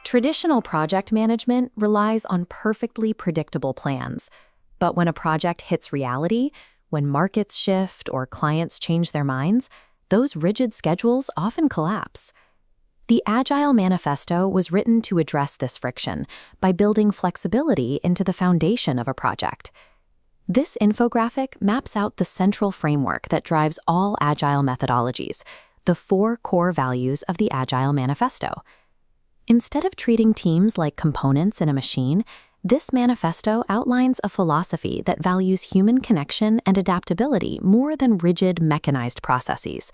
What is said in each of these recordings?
Traditional project management relies on perfectly predictable plans. But when a project hits reality, when markets shift or clients change their minds, those rigid schedules often collapse. The Agile Manifesto was written to address this friction by building flexibility into the foundation of a project. This infographic maps out the central framework that drives all Agile methodologies, the 4 core values of the Agile Manifesto. Instead of treating teams like components in a machine, this manifesto outlines a philosophy that values human connection and adaptability more than rigid, mechanized processes.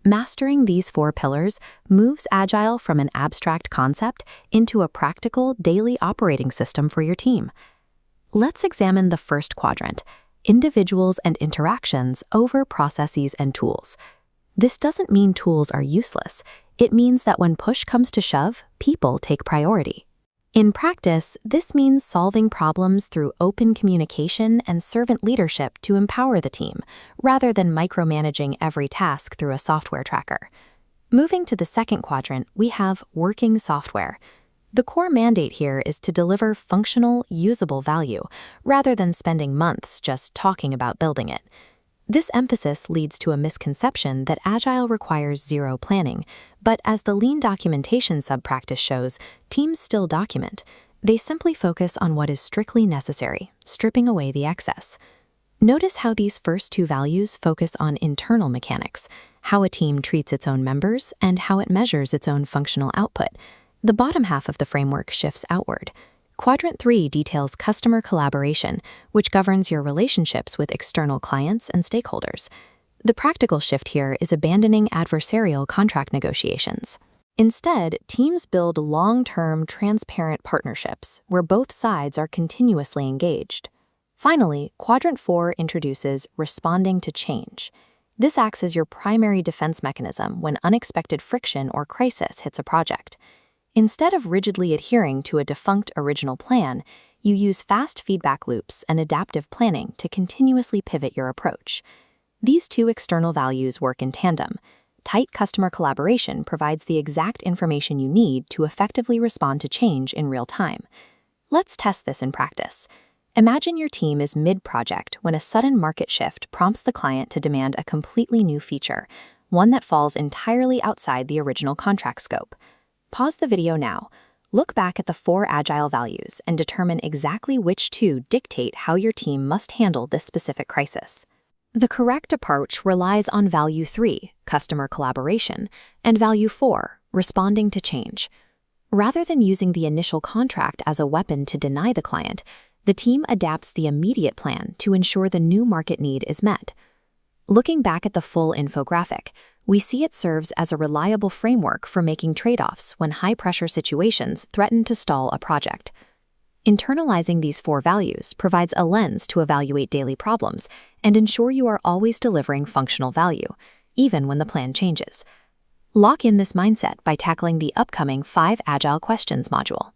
Mastering these 4 pillars moves Agile from an abstract concept into a practical, daily operating system for your team. Let's examine the first quadrant, individuals and interactions over processes and tools. This doesn't mean tools are useless. It means that when push comes to shove, people take priority. In practice, this means solving problems through open communication and servant leadership to empower the team, rather than micromanaging every task through a software tracker. Moving to the second quadrant, we have working software. The core mandate here is to deliver functional, usable value, rather than spending months just talking about building it. This emphasis leads to a misconception that Agile requires zero planning, but as the lean documentation sub-practice shows, teams still document. They simply focus on what is strictly necessary, stripping away the excess. Notice how these first 2 values focus on internal mechanics, how a team treats its own members, and how it measures its own functional output. The bottom half of the framework shifts outward. Quadrant 3 details customer collaboration, which governs your relationships with external clients and stakeholders. The practical shift here is abandoning adversarial contract negotiations. Instead, teams build long-term, transparent partnerships where both sides are continuously engaged. Finally, Quadrant 4 introduces responding to change. This acts as your primary defense mechanism when unexpected friction or crisis hits a project. Instead of rigidly adhering to a defunct original plan, you use fast feedback loops and adaptive planning to continuously pivot your approach. These 2 external values work in tandem. Tight customer collaboration provides the exact information you need to effectively respond to change in real time. Let's test this in practice. Imagine your team is mid-project when a sudden market shift prompts the client to demand a completely new feature, one that falls entirely outside the original contract scope. Pause the video now. Look back at the 4 Agile values and determine exactly which 2 dictate how your team must handle this specific crisis. The correct approach relies on Value 3, customer collaboration, and Value 4, responding to change. Rather than using the initial contract as a weapon to deny the client, the team adapts the immediate plan to ensure the new market need is met. Looking back at the full infographic, we see it serves as a reliable framework for making trade-offs when high-pressure situations threaten to stall a project. Internalizing these 4 values provides a lens to evaluate daily problems and ensure you are always delivering functional value, even when the plan changes. Lock in this mindset by tackling the upcoming 5 Agile Questions module.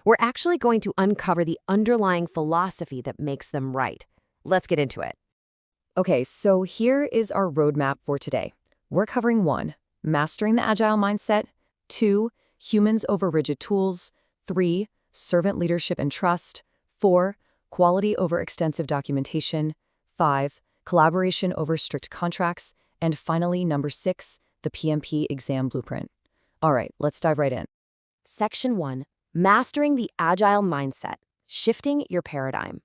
We're actually going to uncover the underlying philosophy that makes them right. Let's get into it. Okay, so here is our roadmap for today. We're covering 1, mastering the Agile mindset, 2, humans over rigid tools, 3, servant leadership and trust, 4, quality over extensive documentation, 5, collaboration over strict contracts, and finally, number 6, the PMP exam blueprint. All right, let's dive right in. Section 1, Mastering the Agile Mindset, Shifting Your Paradigm.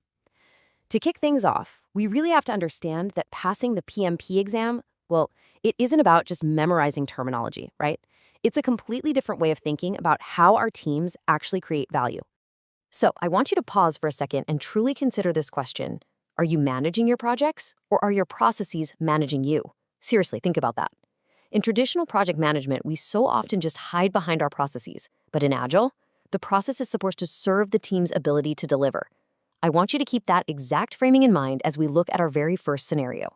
To kick things off, we really have to understand that passing the PMP exam, well, it isn't about just memorizing terminology, right? It's a completely different way of thinking about how our teams actually create value. So I want you to pause for a second and truly consider this question. Are you managing your projects, or are your processes managing you? Seriously, think about that. In traditional project management, we so often just hide behind our processes. But in Agile, the process is supposed to serve the team's ability to deliver. I want you to keep that exact framing in mind as we look at our very first scenario.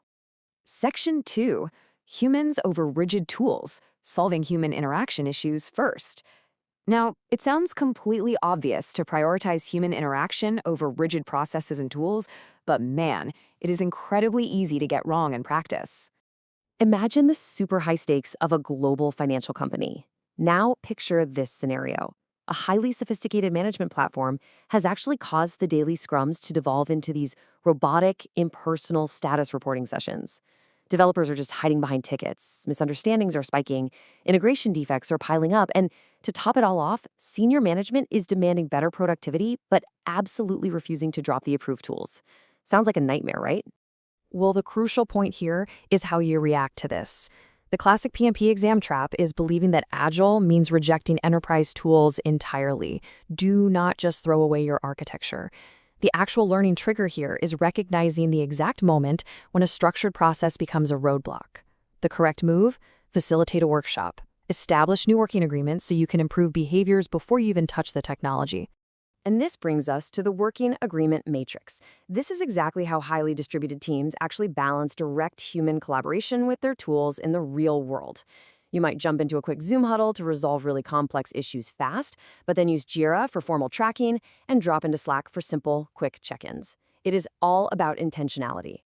Section 2, humans over rigid tools, solving human interaction issues first. Now, it sounds completely obvious to prioritize human interaction over rigid processes and tools, but man, it is incredibly easy to get wrong in practice. Imagine the super high stakes of a global financial company. Now picture this scenario. A highly sophisticated management platform has actually caused the daily scrums to devolve into these robotic, impersonal status reporting sessions. Developers are just hiding behind tickets, misunderstandings are spiking, integration defects are piling up, and to top it all off, senior management is demanding better productivity, but absolutely refusing to drop the approved tools. Sounds like a nightmare, right? Well, the crucial point here is how you react to this. The classic PMP exam trap is believing that Agile means rejecting enterprise tools entirely. Do not just throw away your architecture. The actual learning trigger here is recognizing the exact moment when a structured process becomes a roadblock. The correct move? Facilitate a workshop. Establish new working agreements so you can improve behaviors before you even touch the technology. And this brings us to the working agreement matrix. This is exactly how highly distributed teams actually balance direct human collaboration with their tools in the real world. You might jump into a quick Zoom huddle to resolve really complex issues fast, but then use Jira for formal tracking and drop into Slack for simple, quick check-ins. It is all about intentionality.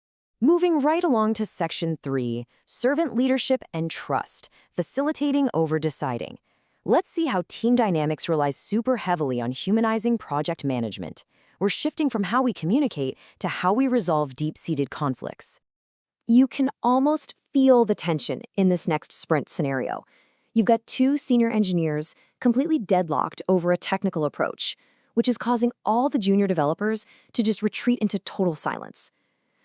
Moving right along to Section 3, Servant Leadership and Trust, Facilitating over Deciding. Let's see how team dynamics relies super heavily on humanizing project management. We're shifting from how we communicate to how we resolve deep-seated conflicts. You can almost feel the tension in this next sprint scenario. You've got 2 senior engineers completely deadlocked over a technical approach, which is causing all the junior developers to just retreat into total silence.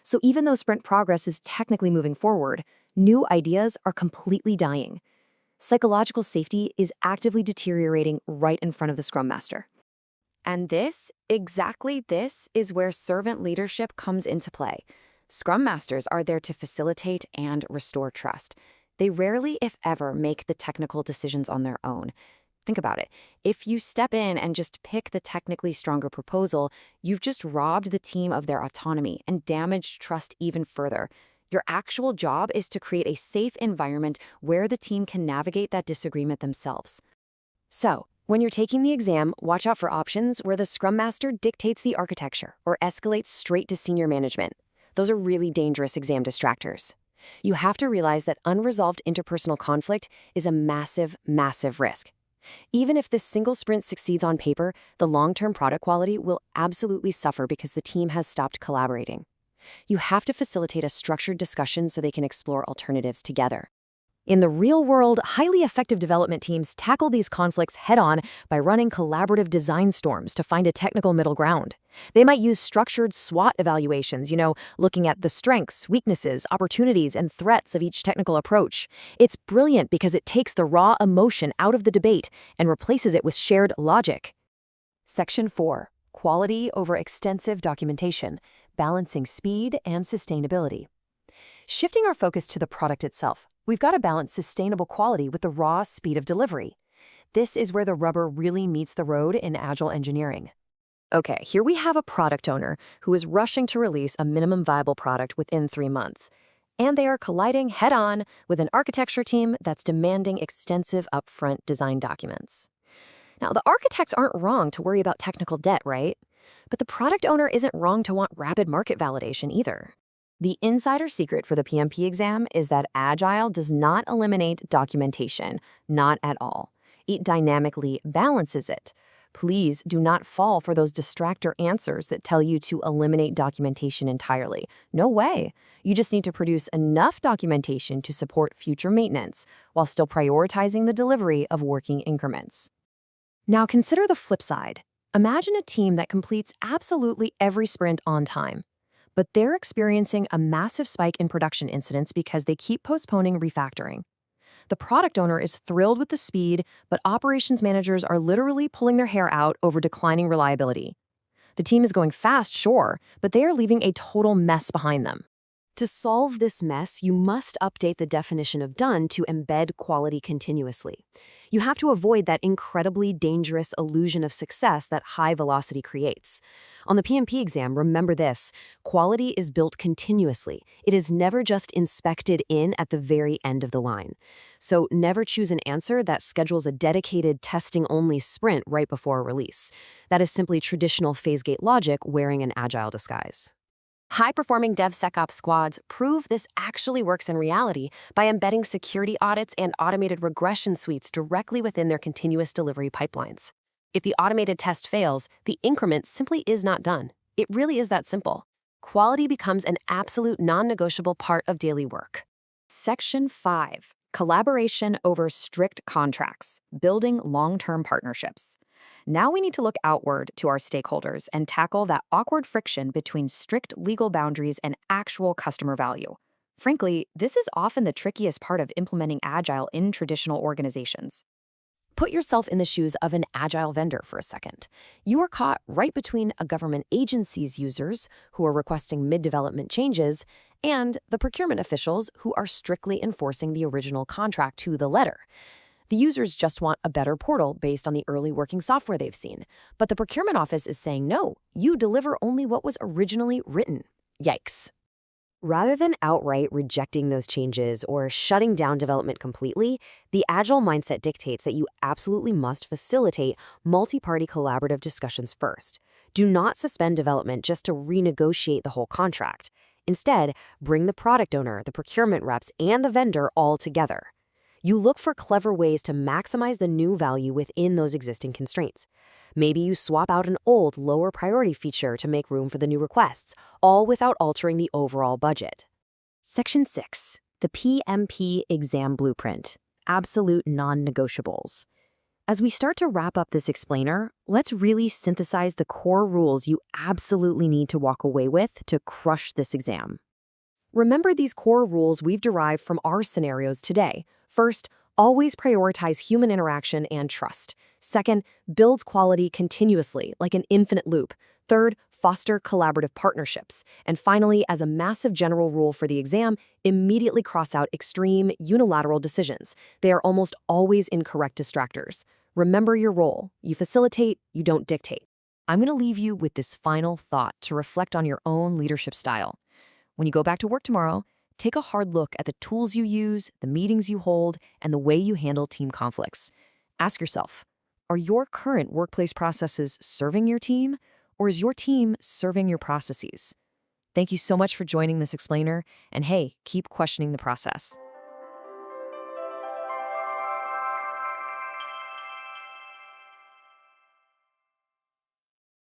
So even though sprint progress is technically moving forward, new ideas are completely dying. Psychological safety is actively deteriorating right in front of the Scrum Master. And exactly this, is where servant leadership comes into play. Scrum Masters are there to facilitate and restore trust. They rarely, if ever, make the technical decisions on their own. Think about it. If you step in and just pick the technically stronger proposal, you've just robbed the team of their autonomy and damaged trust even further. Your actual job is to create a safe environment where the team can navigate that disagreement themselves. So, when you're taking the exam, watch out for options where the Scrum Master dictates the architecture or escalates straight to senior management. Those are really dangerous exam distractors. You have to realize that unresolved interpersonal conflict is a massive, massive risk. Even if this single sprint succeeds on paper, the long-term product quality will absolutely suffer because the team has stopped collaborating. You have to facilitate a structured discussion so they can explore alternatives together. In the real world, highly effective development teams tackle these conflicts head-on by running collaborative design storms to find a technical middle ground. They might use structured SWOT evaluations, looking at the strengths, weaknesses, opportunities, and threats of each technical approach. It's brilliant because it takes the raw emotion out of the debate and replaces it with shared logic. Section 4, Quality over extensive documentation, balancing speed and sustainability. Shifting our focus to the product itself, we've got to balance sustainable quality with the raw speed of delivery. This is where the rubber really meets the road in Agile engineering. Okay, here we have a product owner who is rushing to release a minimum viable product within 3 months. And they are colliding head-on with an architecture team that's demanding extensive upfront design documents. Now, the architects aren't wrong to worry about technical debt, right? But the product owner isn't wrong to want rapid market validation either. The insider secret for the PMP exam is that Agile does not eliminate documentation, not at all. It dynamically balances it. Please do not fall for those distractor answers that tell you to eliminate documentation entirely. No way. You just need to produce enough documentation to support future maintenance while still prioritizing the delivery of working increments. Now consider the flip side. Imagine a team that completes absolutely every sprint on time, but they're experiencing a massive spike in production incidents because they keep postponing refactoring. The product owner is thrilled with the speed, but operations managers are literally pulling their hair out over declining reliability. The team is going fast, sure, but they are leaving a total mess behind them. To solve this mess, you must update the definition of done to embed quality continuously. You have to avoid that incredibly dangerous illusion of success that high velocity creates. On the PMP exam, remember this: quality is built continuously. It is never just inspected in at the very end of the line. So never choose an answer that schedules a dedicated testing-only sprint right before a release. That is simply traditional phase-gate logic wearing an agile disguise. High-performing DevSecOps squads prove this actually works in reality by embedding security audits and automated regression suites directly within their continuous delivery pipelines. If the automated test fails, the increment simply is not done. It really is that simple. Quality becomes an absolute non-negotiable part of daily work. Section 5. Collaboration over strict contracts, building long-term partnerships. Now we need to look outward to our stakeholders and tackle that awkward friction between strict legal boundaries and actual customer value. Frankly, this is often the trickiest part of implementing Agile in traditional organizations. Put yourself in the shoes of an Agile vendor for a second. You are caught right between a government agency's users, who are requesting mid-development changes, and the procurement officials who are strictly enforcing the original contract to the letter. The users just want a better portal based on the early working software they've seen. But the procurement office is saying, no, you deliver only what was originally written. Yikes. Rather than outright rejecting those changes or shutting down development completely, the Agile mindset dictates that you absolutely must facilitate multi-party collaborative discussions first. Do not suspend development just to renegotiate the whole contract. Instead, bring the product owner, the procurement reps, and the vendor all together. You look for clever ways to maximize the new value within those existing constraints. Maybe you swap out an old, lower priority feature to make room for the new requests, all without altering the overall budget. Section 6. The PMP Exam Blueprint. Absolute non-negotiables. As we start to wrap up this explainer, let's really synthesize the core rules you absolutely need to walk away with to crush this exam. Remember these core rules we've derived from our scenarios today. First, always prioritize human interaction and trust. Second, builds quality continuously, like an infinite loop. Third, foster collaborative partnerships. And finally, as a massive general rule for the exam, immediately cross out extreme, unilateral decisions. They are almost always incorrect distractors. Remember your role. You facilitate, you don't dictate. I'm going to leave you with this final thought to reflect on your own leadership style. When you go back to work tomorrow, take a hard look at the tools you use, the meetings you hold, and the way you handle team conflicts. Ask yourself, are your current workplace processes serving your team, or is your team serving your processes? Thank you so much for joining this explainer, and hey, keep questioning the process.